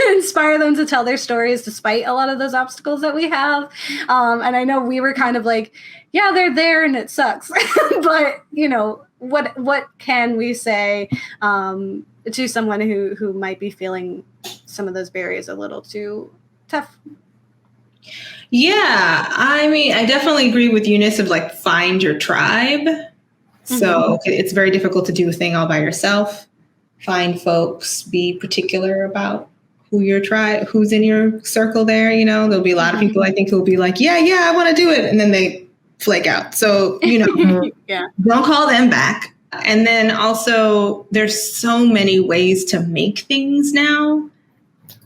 inspire them to tell their stories despite a lot of those obstacles that we have. And I know we were kind of like, yeah, they're there and it sucks. But, what can we say to someone who might be feeling some of those barriers a little too tough? Yeah, I mean, I definitely agree with Eunice of like, find your tribe. So it's very difficult to do a thing all by yourself. Find folks, be particular about who your tribe, who's in your circle there. There'll be a lot of people I think who'll be like, yeah, I want to do it. And then they flake out. So, don't call them back. And then also there's so many ways to make things now.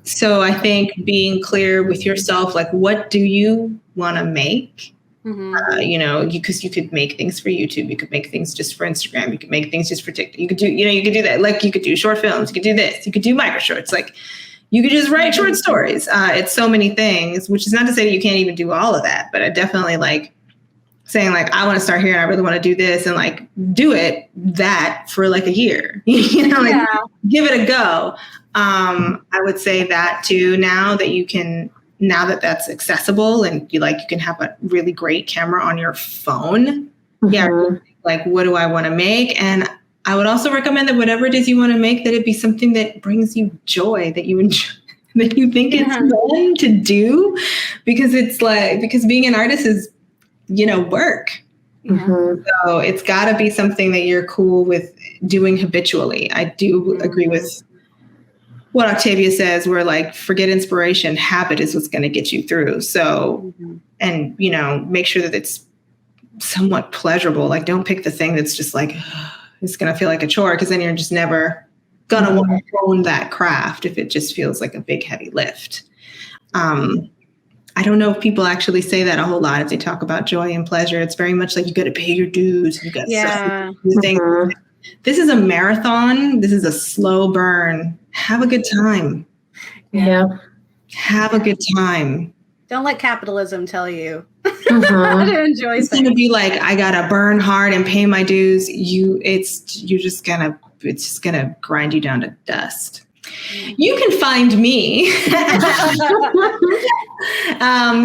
So I think being clear with yourself, like, what do you want to make? Because you could make things for YouTube, you could make things just for Instagram, you could make things just for TikTok, you could do that. Like, you could do short films, you could do this, you could do micro shorts, like you could just write short stories. It's so many things, which is not to say that you can't even do all of that, but I definitely like saying like, I want to start here and I really want to do this, and like do it that for like a year, give it a go. I would say that too, now that that's accessible and you can have a really great camera on your phone. Yeah. Like, what do I want to make? And I would also recommend that whatever it is you want to make, that it be something that brings you joy, that you enjoy, that you think it's fun to do, because being an artist is, work. So it's got to be something that you're cool with doing habitually. I do agree with what Octavia says, where like, forget inspiration, habit is what's going to get you through. So, and, make sure that it's somewhat pleasurable. Like, don't pick the thing that's just like, it's going to feel like a chore, because then you're just never going to want to own that craft if it just feels like a big, heavy lift. I don't know if people actually say that a whole lot if they talk about joy and pleasure. It's very much like, you got to pay your dues. You got things. This is a marathon. This is a slow burn. Have a good time. Yeah. Have a good time. Don't let capitalism tell you how to enjoy things. It's going to be like, I got to burn hard and pay my dues. It's just going to grind you down to dust. You can find me. You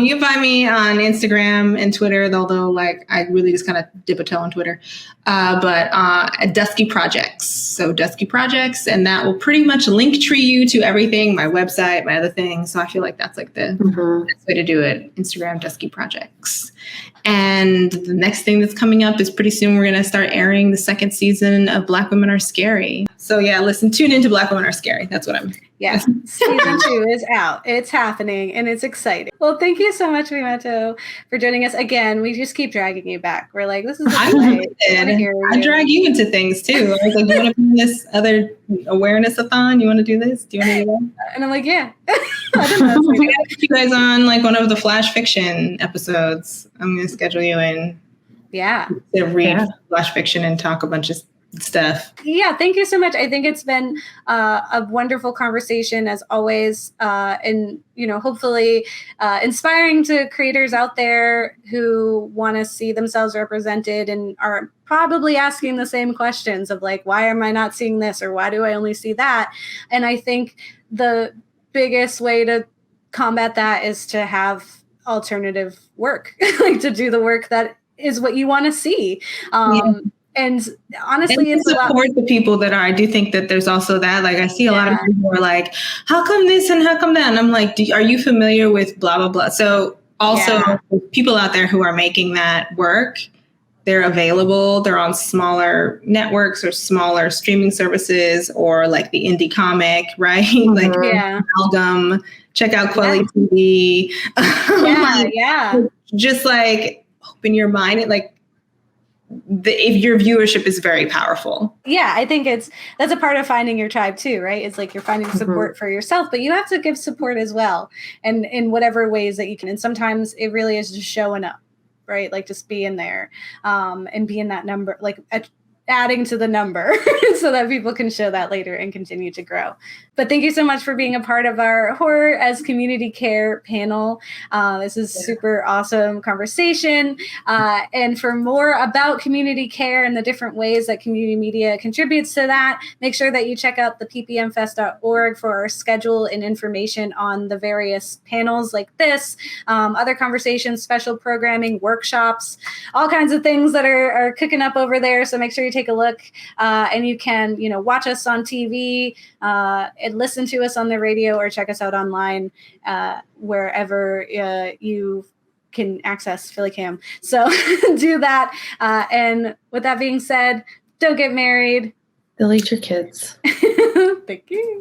can find me on Instagram and Twitter, although like I really just kind of dip a toe on Twitter. But at Dusky Projects. So Dusky Projects, and that will pretty much link tree you to everything, my website, my other things. So I feel like that's like the best way to do it. Instagram, Dusky Projects. And the next thing that's coming up is pretty soon we're going to start airing the second season of Black Women Are Scary. So yeah, tune into Black Women Are Scary. That's what I'm. Yeah, season 2 is out. It's happening and it's exciting. Well, thank you so much, Wi-Moto, for joining us again. We just keep dragging you back. We're like, this is I drag you into things too. I was like, you want to be in this other awareness-a-thon? You want to do this? Do you want to do that? And I'm like, yeah. I don't know. I'm going to get you guys on like one of the Flash Fiction episodes. I'm going to schedule you in. Yeah. To read Flash Fiction and talk a bunch of stuff. Yeah, thank you so much. I think it's been a wonderful conversation as always, and hopefully inspiring to creators out there who want to see themselves represented and are probably asking the same questions of like, why am I not seeing this, or why do I only see that? And I think the biggest way to combat that is to have alternative work, like to do the work that is what you want to see. And honestly, it's support the people that are. I do think that there's also that. Like, I see a lot of people who are like, "How come this and how come that?" And I'm like, "Are you familiar with blah blah blah?" So also, people out there who are making that work, they're available. They're on smaller networks or smaller streaming services, or like the indie comic, right? Like Amalgam. Check out Quelly TV. Just like open your mind. If your viewership is very powerful. Yeah, I think that's a part of finding your tribe too, right? It's like you're finding support for yourself, but you have to give support as well, and in whatever ways that you can. And sometimes it really is just showing up, right? Like just being there, and being that number, like adding to the number so that people can show that later and continue to grow. But thank you so much for being a part of our Horror as Community Care panel. This is super awesome conversation. And for more about community care and the different ways that community media contributes to that, make sure that you check out the ppmfest.org for our schedule and information on the various panels like this, other conversations, special programming, workshops, all kinds of things that are cooking up over there. So make sure you take a look, and you can, watch us on TV, and listen to us on the radio, or check us out online, wherever you can access PhillyCAM. So do that. And with that being said, don't get married. They'll eat your kids. Thank you.